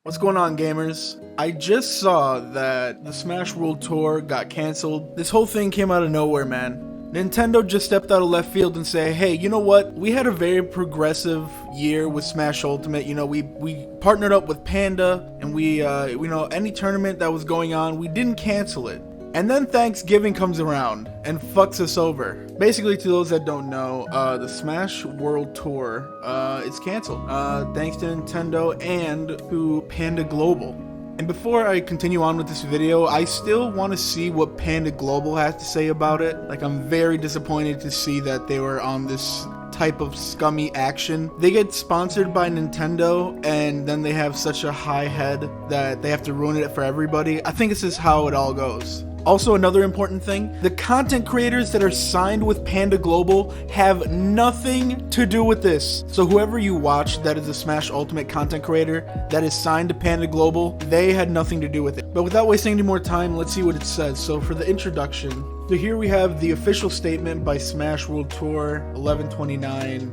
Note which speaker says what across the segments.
Speaker 1: What's going on, gamers? I just saw that the Smash World Tour got canceled. This whole thing came out of nowhere, man. Nintendo just stepped out of left field and said, hey, you know what? We had a very progressive year with Smash Ultimate. You know, we partnered up with Panda, and we any tournament that was going on, we didn't cancel it. And then Thanksgiving comes around and fucks us over. Basically, to those that don't know, the Smash World Tour is canceled. Thanks to Nintendo and to Panda Global. And before I continue on with this video, I still want to see what Panda Global has to say about it. Like, I'm very disappointed to see that they were on this type of scummy action. They get sponsored by Nintendo, and then they have such a high head that they have to ruin it for everybody. I think this is how it all goes. Also, another important thing, the content creators that are signed with Panda Global have nothing to do with this. So whoever you watch that is a Smash Ultimate content creator that is signed to Panda Global, they had nothing to do with it. But without wasting any more time, let's see what it says. So for the introduction, so here we have the official statement by Smash World Tour 11/29.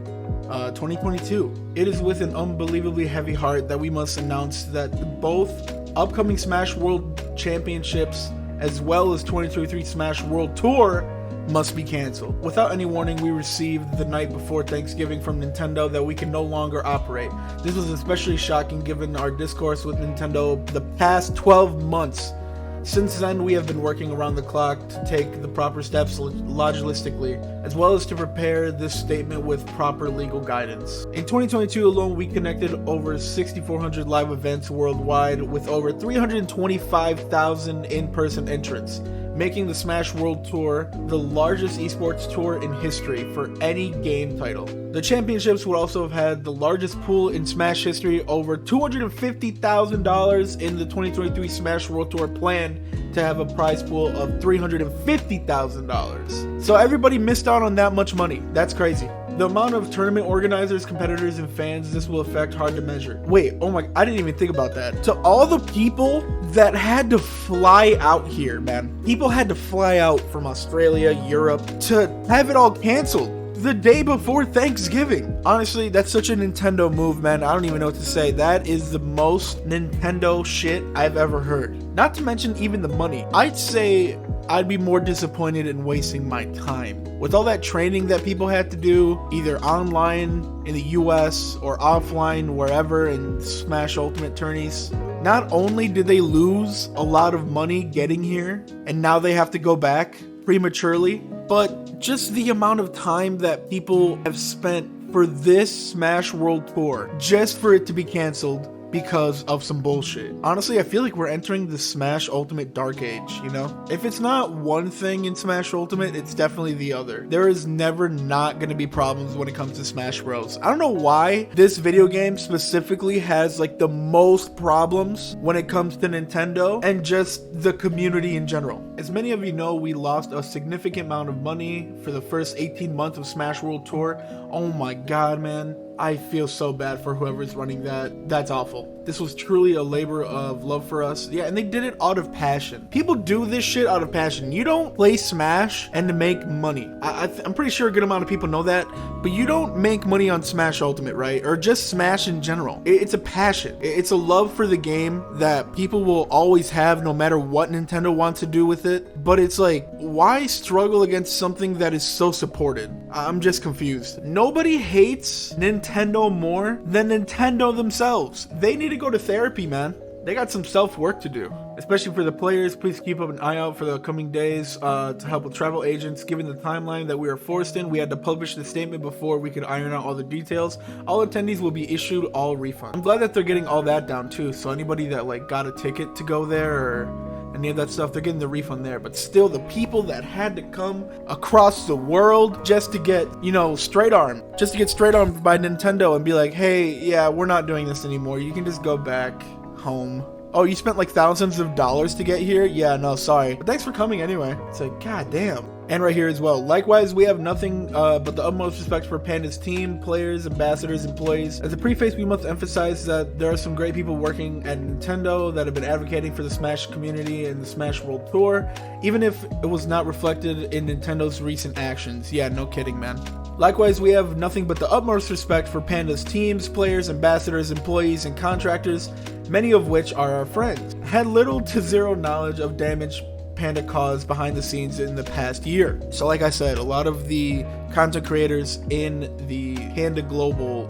Speaker 1: 2022. It is with an unbelievably heavy heart that we must announce that both upcoming Smash World Championships as well as 2023 Smash World Tour must be canceled. Without any warning, we received the night before Thanksgiving from Nintendo that we can no longer operate. This was especially shocking given our discourse with Nintendo the past 12 months. Since then, we have been working around the clock to take the proper steps logistically, as well as to prepare this statement with proper legal guidance. In 2022 alone, we connected over 6,400 live events worldwide with over 325,000 in-person entrants, making the Smash World Tour the largest esports tour in history for any game title. The championships would also have had the largest pool in Smash history, over $250,000 in the 2023 Smash World Tour plan to have a prize pool of $350,000. So everybody missed out on that much money. That's crazy. The amount of tournament organizers, competitors, and fans this will affect hard to measure. Wait, oh my, I didn't even think about that. To all the people that had to fly out here, man. People had to fly out from Australia, Europe to have it all canceled the day before Thanksgiving. Honestly, that's such a Nintendo move, man. I don't even know what to say. That is the most Nintendo shit I've ever heard. Not to mention even the money. I'd say I'd be more disappointed in wasting my time. With all that training that people had to do, either online in the US or offline wherever in Smash Ultimate tourneys, not only did they lose a lot of money getting here, and now they have to go back prematurely, but just the amount of time that people have spent for this Smash World Tour, just for it to be canceled because of some bullshit. Honestly, I feel like we're entering the Smash Ultimate Dark Age, you know? If it's not one thing in Smash Ultimate, it's definitely the other. There is never not gonna be problems when it comes to Smash Bros. I don't know why this video game specifically has like the most problems when it comes to Nintendo and just the community in general. As many of you know, we lost a significant amount of money for the first 18 months of Smash World Tour. Oh my god, man. I feel so bad for whoever's running that. That's awful. This was truly a labor of love for us. Yeah, and they did it out of passion. People do this shit out of passion. You don't play Smash and to make money. I'm pretty sure a good amount of people know that, but you don't make money on Smash Ultimate, right? Or just Smash in general. It's a passion. It's a love for the game that people will always have no matter what Nintendo wants to do with it. But it's like, why struggle against something that is so supported? I'm just confused. Nobody hates Nintendo more than Nintendo themselves. They need to go to therapy, man. They got some self-work to do. Especially for the players, please keep up an eye out for the coming days to help with travel agents. Given the timeline that we are forced in, we had to publish the statement before we could iron out all the details. All attendees will be issued all refunds. I'm glad that they're getting all that down too, so anybody that like got a ticket to go there or any of that stuff, they're getting the refund there. But still, the people that had to come across the world just to get, you know, straight armed by Nintendo and be like, hey, yeah, we're not doing this anymore. You can just go back home. Oh, you spent like thousands of dollars to get here? Yeah, no, sorry. But thanks for coming anyway. It's like, god damn. And right here as well. Likewise, we have nothing but the utmost respect for Panda's team, players, ambassadors, employees. As a preface, we must emphasize that there are some great people working at Nintendo that have been advocating for the Smash community and the Smash World Tour, even if it was not reflected in Nintendo's recent actions. Yeah, no kidding, man. Likewise, we have nothing but the utmost respect for Panda's teams, players, ambassadors, employees, and contractors. many of which are our friends, had little to zero knowledge of damage Panda caused behind the scenes in the past year. So like I said, a lot of the content creators in the Panda Global,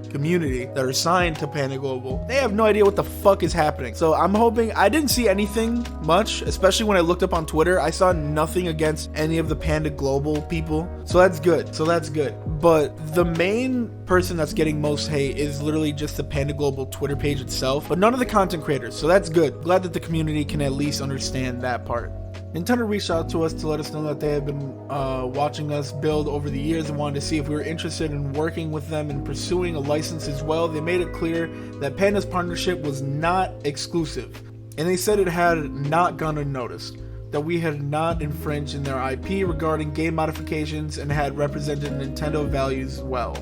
Speaker 1: community that are signed to Panda Global, they have no idea what the fuck is happening. So I'm hoping, I didn't see anything much, especially when I looked up on Twitter. I saw nothing against any of the Panda Global people. So that's good. But the main person that's getting most hate is literally just the Panda Global Twitter page itself, but none of the content creators. So that's good. Glad that the community can at least understand that part. Nintendo reached out to us to let us know that they have been watching us build over the years and wanted to see if we were interested in working with them and pursuing a license as well. They made it clear that Panda's partnership was not exclusive, and they said it had not gone unnoticed, that we had not infringed in their IP regarding game modifications and had represented Nintendo values well.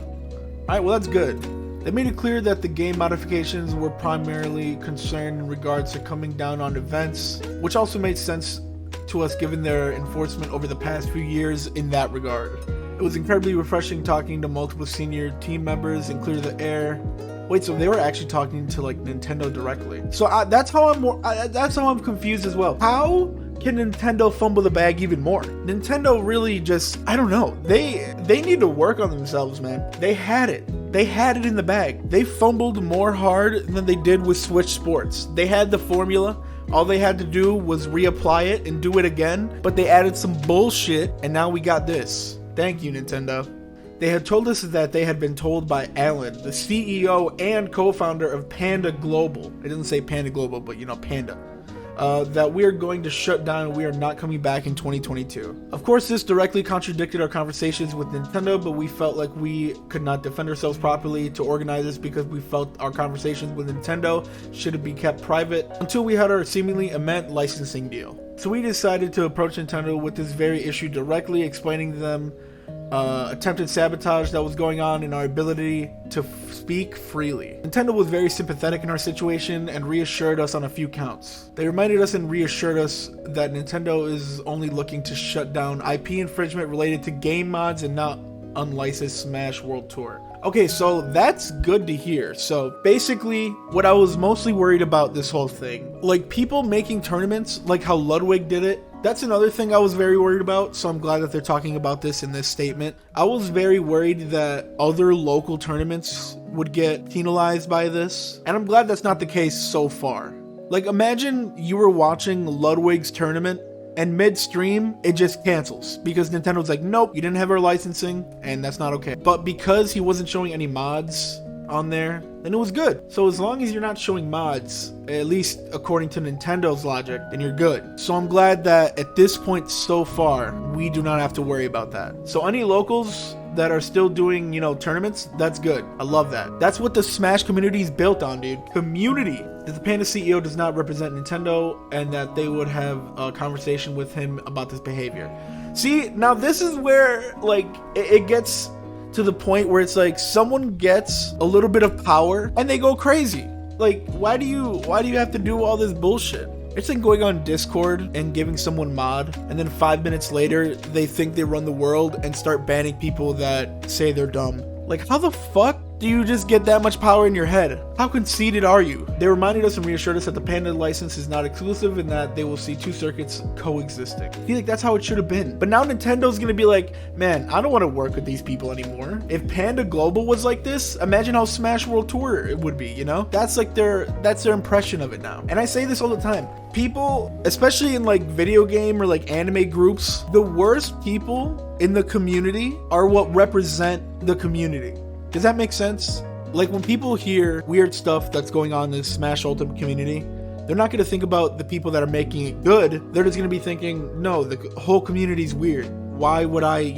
Speaker 1: Alright, well that's good. They made it clear that the game modifications were primarily concerned in regards to coming down on events, which also made sense to us given their enforcement over the past few years in that regard. It was incredibly refreshing talking to multiple senior team members and clear the air. Wait, so they were actually talking to like Nintendo directly? So that's how I'm confused as well. How can Nintendo fumble the bag even more? Nintendo really just, I don't know. They need to work on themselves, man. They had it. They had it in the bag. They fumbled more hard than they did with Switch Sports. They had the formula. All they had to do was reapply it and do it again, but they added some bullshit, and now we got this. Thank you, Nintendo. They had told us that they had been told by Alan, the CEO and co-founder of Panda Global. It doesn't say Panda Global, but Panda. That we are going to shut down and we are not coming back in 2022. Of course, this directly contradicted our conversations with Nintendo, but we felt like we could not defend ourselves properly to organize this because we felt our conversations with Nintendo should be kept private until we had our seemingly immense licensing deal. So we decided to approach Nintendo with this very issue directly, explaining to them attempted sabotage that was going on in our ability to speak freely. Nintendo was very sympathetic in our situation and reassured us on a few counts. They reminded us and reassured us that Nintendo is only looking to shut down IP infringement related to game mods and not unlicensed Smash World Tour. Okay, so that's good to hear. So basically, what I was mostly worried about this whole thing, like people making tournaments, like how Ludwig did it, that's another thing I was very worried about, so I'm glad that they're talking about this in this statement. I was very worried that other local tournaments would get penalized by this, and I'm glad that's not the case so far. Like, imagine you were watching Ludwig's tournament, and mid-stream, it just cancels, because Nintendo's like, nope, you didn't have our licensing, and that's not okay. But because he wasn't showing any mods on there, then it was good. So as long as you're not showing mods, at least according to Nintendo's logic, then you're good. So I'm glad that at this point so far, we do not have to worry about that. So any locals that are still doing, tournaments, that's good. I love that. That's what the Smash community is built on, dude. Community. That the Panda CEO does not represent Nintendo and that they would have a conversation with him about this behavior. See, now this is where, like, it gets to the point where it's like someone gets a little bit of power and they go crazy. Like, why do you have to do all this bullshit? It's like going on Discord and giving someone mod, and then 5 minutes later they think they run the world and start banning people that say they're dumb. Like, how the fuck do you just get that much power in your head? How conceited are you? They reminded us and reassured us that the Panda license is not exclusive and that they will see two circuits coexisting. I feel like that's how it should have been. But now Nintendo's gonna be like, man, I don't want to work with these people anymore. If Panda Global was like this, imagine how Smash World Tour it would be, That's their impression of it now. And I say this all the time. People, especially in like video game or like anime groups, the worst people in the community are what represent the community. Does that make sense? Like, when people hear weird stuff that's going on in the Smash Ultimate community, they're not going to think about the people that are making it good. They're just going to be thinking, no, the whole community's weird. Why would I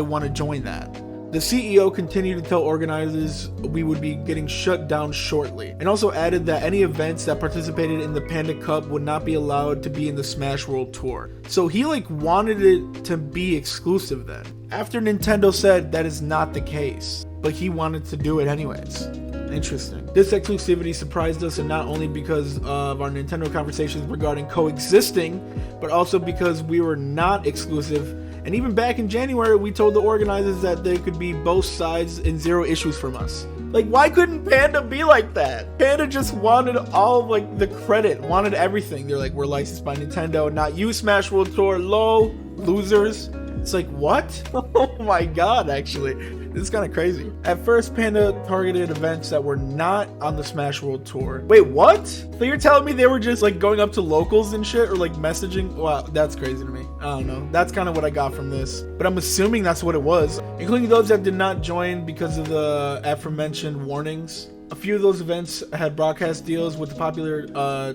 Speaker 1: want to join that? The CEO continued to tell organizers we would be getting shut down shortly, and also added that any events that participated in the Panda Cup would not be allowed to be in the Smash World Tour. So he wanted it to be exclusive then. After Nintendo said that is not the case, but he wanted to do it anyways. Interesting. This exclusivity surprised us, and not only because of our Nintendo conversations regarding coexisting, but also because we were not exclusive. And even back in January, we told the organizers that they could be both sides and zero issues from us. Like, why couldn't Panda be like that? Panda just wanted all like the credit, wanted everything. They're like, we're licensed by Nintendo, not you, Smash World Tour, lol, losers. It's like, what? Oh my god, actually. This is kind of crazy. At first, Panda targeted events that were not on the Smash World Tour. Wait, what? So you're telling me they were just like going up to locals and shit, or like messaging? Wow, that's crazy to me. I don't know. That's kind of what I got from this. But I'm assuming that's what it was, including those that did not join because of the aforementioned warnings. A few of those events had broadcast deals with the popular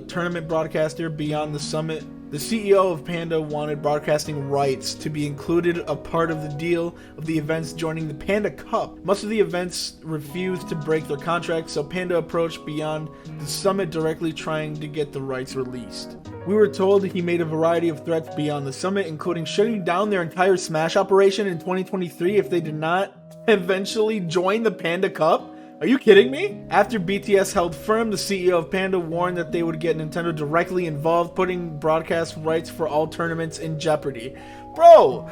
Speaker 1: tournament broadcaster Beyond the Summit. The CEO of Panda wanted broadcasting rights to be included a part of the deal of the events joining the Panda Cup. Most of the events refused to break their contract, so Panda approached Beyond the Summit directly trying to get the rights released. We were told he made a variety of threats beyond the summit, including shutting down their entire Smash operation in 2023 if they did not eventually join the Panda Cup. Are you kidding me? After BTS held firm, the CEO of Panda warned that they would get Nintendo directly involved, putting broadcast rights for all tournaments in jeopardy. Bro,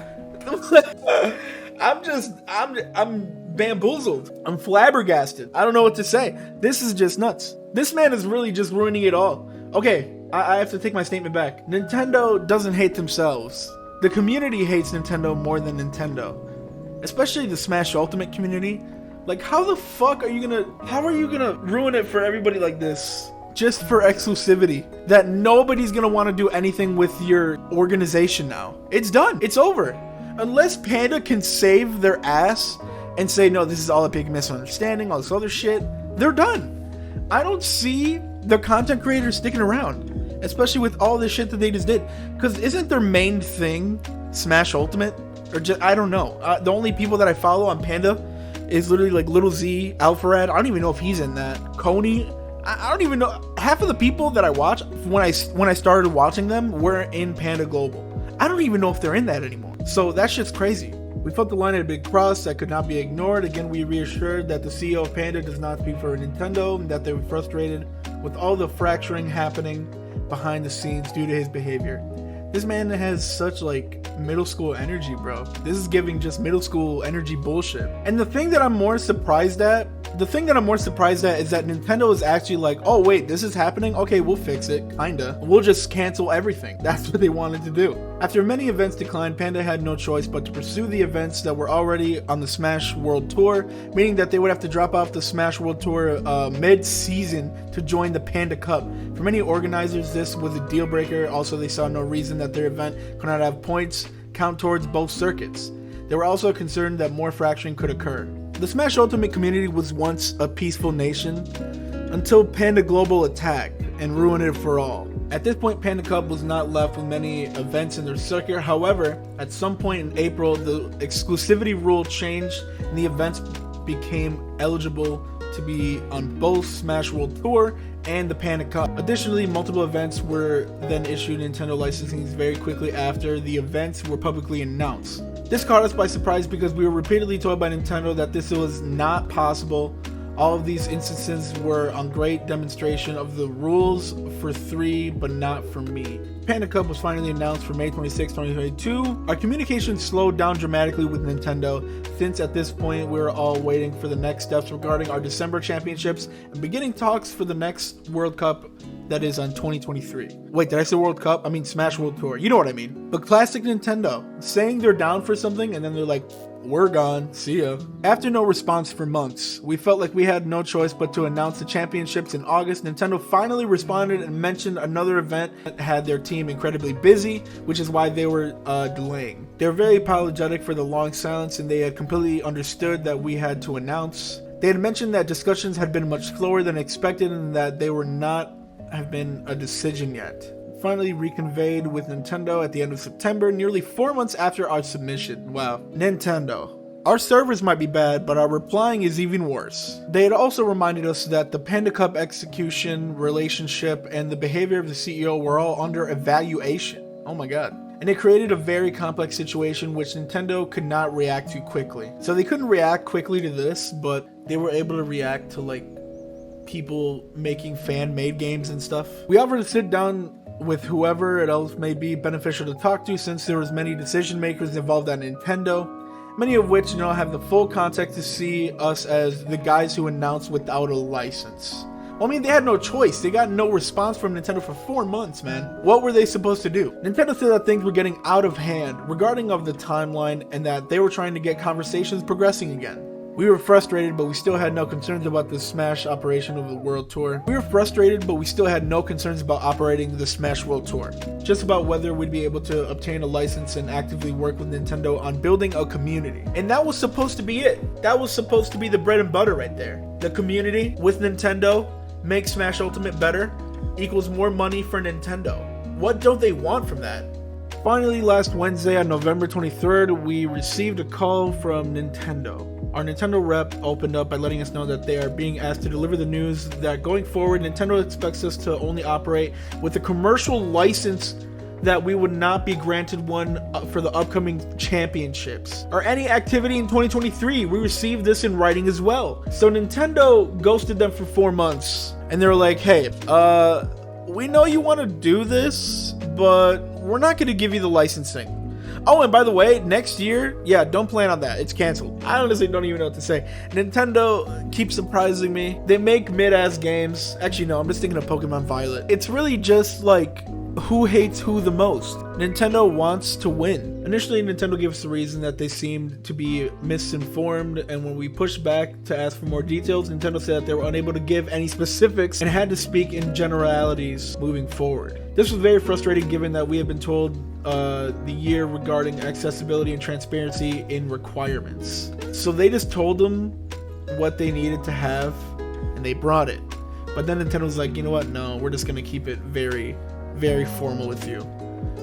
Speaker 1: I'm bamboozled. I'm flabbergasted. I don't know what to say. This is just nuts. This man is really just ruining it all. Okay, I have to take my statement back. Nintendo doesn't hate themselves. The community hates Nintendo more than Nintendo, especially the Smash Ultimate community. Like, how the fuck are you gonna ruin it for everybody like this? Just for exclusivity. That nobody's gonna want to do anything with your organization now. It's done. It's over. Unless Panda can save their ass and say, no, this is all a big misunderstanding, all this other shit, they're done. I don't see the content creators sticking around, especially with all this shit that they just did. Because isn't their main thing Smash Ultimate? Or just, I don't know. The only people that I follow on Panda is literally like Little Z, Alpharad. I don't even know if he's in that. Coney. I don't even know. Half of the people that I watch when I started watching them were in Panda Global. I don't even know if they're in that anymore. So that shit's crazy. We felt the line had been crossed that could not be ignored. Again, we reassured that the CEO of Panda does not speak for Nintendo and that they were frustrated with all the fracturing happening behind the scenes due to his behavior. This man has such like middle school energy, bro. This is giving just middle school energy bullshit. And the thing that I'm more surprised at is that Nintendo is actually like, oh wait, this is happening? Okay, we'll fix it, kinda. We'll just cancel everything. That's what they wanted to do. After many events declined, Panda had no choice but to pursue the events that were already on the Smash World Tour, meaning that they would have to drop off the Smash World Tour mid-season to join the Panda Cup. For many organizers, this was a deal breaker. Also, they saw no reason that their event could not have points count towards both circuits. They were also concerned that more fracturing could occur. The Smash Ultimate community was once a peaceful nation until Panda Global attacked and ruined it for all. At this point, Panda Cup was not left with many events in their circuit. However, at some point in April, the exclusivity rule changed and the events became eligible to be on both Smash World Tour and the Panda Cup. Additionally, multiple events were then issued Nintendo licensing very quickly after the events were publicly announced. This caught us by surprise because we were repeatedly told by Nintendo that this was not possible. All of these instances were on great demonstration of the rules for 3, but not for me. Panda Cup was finally announced for May 26, 2022. Our communication slowed down dramatically with Nintendo, since at this point we were all waiting for the next steps regarding our December championships and beginning talks for the next World Cup that is on 2023. Wait, did I say World Cup? I mean Smash World Tour. You know what I mean. But classic Nintendo, saying they're down for something and then they're like, we're gone, see ya. After no response for months, we felt like we had no choice but to announce the championships in August. Nintendo finally responded and mentioned another event that had their team incredibly busy, which is why they were delaying. They were very apologetic for the long silence and they had completely understood that we had to announce. They had mentioned that discussions had been much slower than expected and that they were not have been a decision yet. Finally reconveyed with Nintendo at the end of September, nearly 4 months after our submission. Wow. Nintendo. Our servers might be bad, but our replying is even worse. They had also reminded us that the Panda Cup execution, relationship, and the behavior of the CEO were all under evaluation. Oh my god. And it created a very complex situation which Nintendo could not react to quickly. So they couldn't react quickly to this, but they were able to react to like people making fan-made games and stuff. We offered to sit down with whoever it else may be beneficial to talk to, since there was many decision makers involved at Nintendo. many of which, have the full context to see us as the guys who announced without a license. Well, I mean, they had no choice. They got no response from Nintendo for 4 months, man. What were they supposed to do? Nintendo said that things were getting out of hand regarding of the timeline and that they were trying to get conversations progressing again. We were frustrated, but we still had no concerns about the Smash operation of the World Tour. Just about whether we'd be able to obtain a license and actively work with Nintendo on building a community. And that was supposed to be it. That was supposed to be the bread and butter right there. The community with Nintendo makes Smash Ultimate better, equals more money for Nintendo. What don't they want from that? Finally, last Wednesday on November 23rd, we received a call from Nintendo. Our Nintendo rep opened up by letting us know that they are being asked to deliver the news that going forward, Nintendo expects us to only operate with a commercial license, that we would not be granted one for the upcoming championships or any activity in 2023. We received this in writing as well. So Nintendo ghosted them for 4 months and they were like, hey, we know you want to do this, but we're not going to give you the licensing. Oh, and by the way, next year, yeah, don't plan on that. It's canceled. I honestly don't even know what to say. Nintendo keeps surprising me. They make mid-ass games. Actually, no, I'm just thinking of Pokemon Violet. It's really just like, who hates who the most? Nintendo wants to win. Initially, Nintendo gave us the reason that they seemed to be misinformed, and when we pushed back to ask for more details, Nintendo said that they were unable to give any specifics and had to speak in generalities moving forward. This was very frustrating given that we had been told the year regarding accessibility and transparency in requirements. So they just told them what they needed to have and they brought it. But then Nintendo was like, you know what? No, we're just going to keep it very, very formal with you.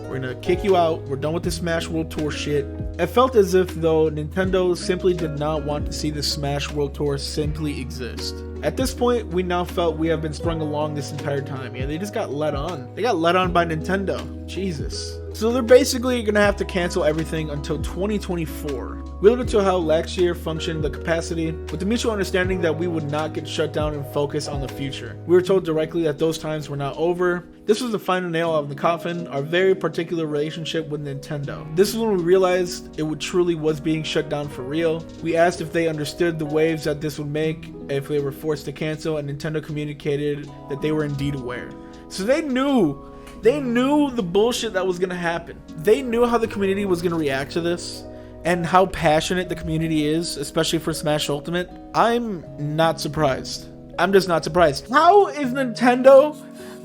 Speaker 1: We're gonna kick you out. We're done with the Smash World Tour shit. It felt as if, though, Nintendo simply did not want to see the Smash World Tour simply exist. At this point, we now felt we have been strung along this entire time. Yeah, they just got let on. They got let on by Nintendo. Jesus. So they're basically gonna have to cancel everything until 2024. We looked into how last year functioned the capacity with the mutual understanding that we would not get shut down and focus on the future. We were told directly that those times were not over. This was the final nail on the coffin, our very particular relationship with Nintendo. This is when we realized it truly was being shut down for real. We asked if they understood the waves that this would make if they were forced to cancel, and Nintendo communicated that they were indeed aware. So they knew the bullshit that was gonna happen. They knew how the community was gonna react to this and how passionate the community is, especially for Smash Ultimate. I'm not surprised. I'm just not surprised. How is Nintendo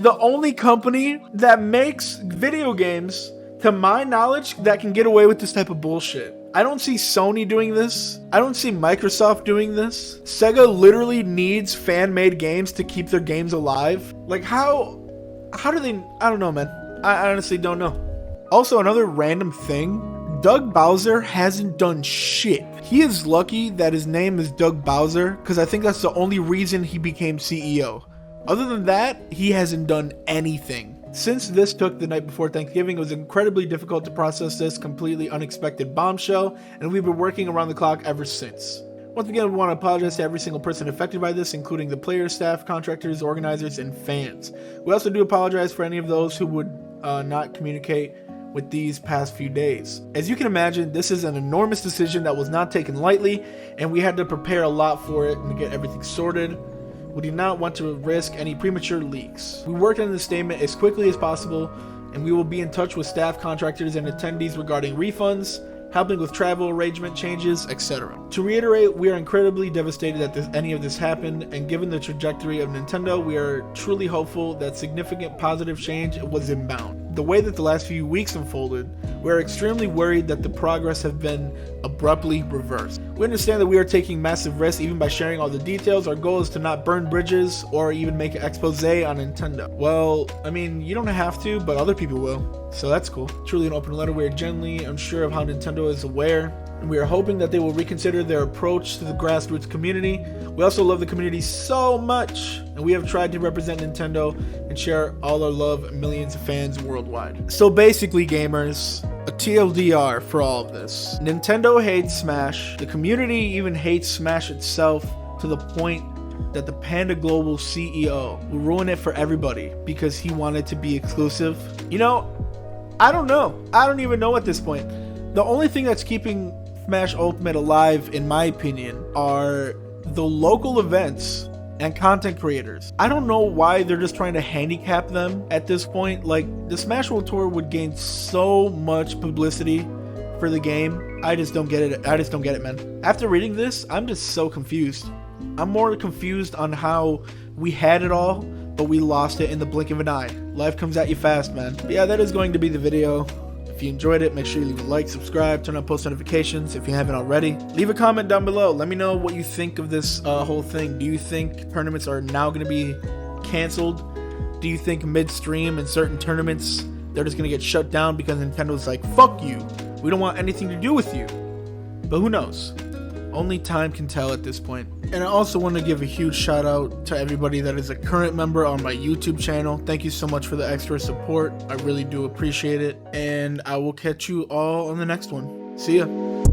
Speaker 1: the only company that makes video games, to my knowledge, that can get away with this type of bullshit? I don't see Sony doing this. I don't see Microsoft doing this. Sega literally needs fan-made games to keep their games alive. Like, how do they? I don't know, man. I honestly don't know. Also, another random thing, Doug Bowser hasn't done shit. He is lucky that his name is Doug Bowser, because I think that's the only reason he became CEO. Other than that, he hasn't done anything. Since this took the night before Thanksgiving, it was incredibly difficult to process this completely unexpected bombshell, and we've been working around the clock ever since. Once again, we want to apologize to every single person affected by this, including the players, staff, contractors, organizers, and fans. We also do apologize for any of those who would not communicate with these past few days. As you can imagine, this is an enormous decision that was not taken lightly, and we had to prepare a lot for it and to get everything sorted. We do not want to risk any premature leaks. We worked on this statement as quickly as possible, and we will be in touch with staff, contractors, and attendees regarding refunds, helping with travel arrangement changes, etc. To reiterate, we are incredibly devastated that any of this happened, and given the trajectory of Nintendo, we are truly hopeful that significant positive change was inbound. The way that the last few weeks unfolded, we are extremely worried that the progress has been abruptly reversed. We understand that we are taking massive risks even by sharing all the details. Our goal is to not burn bridges or even make an expose on Nintendo. Well, I mean, you don't have to, but other people will. So that's cool. Truly an open letter. We are genuinely unsure of how Nintendo is aware, and we are hoping that they will reconsider their approach to the grassroots community. We also love the community so much, and we have tried to represent Nintendo and share all our love and millions of fans worldwide. So basically, gamers, a TLDR for all of this. Nintendo hates Smash. The community even hates Smash itself, to the point that the Panda Global CEO will ruin it for everybody because he wanted to be exclusive. You know, I don't know. I don't even know at this point. The only thing that's keeping Smash Ultimate alive, in my opinion, are the local events and content creators. I don't know why they're just trying to handicap them at this point. Like, the Smash World Tour would gain so much publicity for the game. I just don't get it. I just don't get it, man. After reading this, I'm just so confused. I'm more confused on how we had it all, but we lost it in the blink of an eye. Life comes at you fast, man. But yeah, that is going to be the video. If you enjoyed it, make sure you leave a like, subscribe, turn on post notifications if you haven't already. Leave a comment down below. Let me know what you think of this whole thing. Do you think tournaments are now going to be canceled? Do you think midstream in certain tournaments they're just going to get shut down because Nintendo's like, fuck you, we don't want anything to do with you? But who knows? Only time can tell at this point. And I also want to give a huge shout out to everybody that is a current member on my YouTube channel. Thank you so much for the extra support. I really do appreciate it. And I will catch you all on the next one. See ya.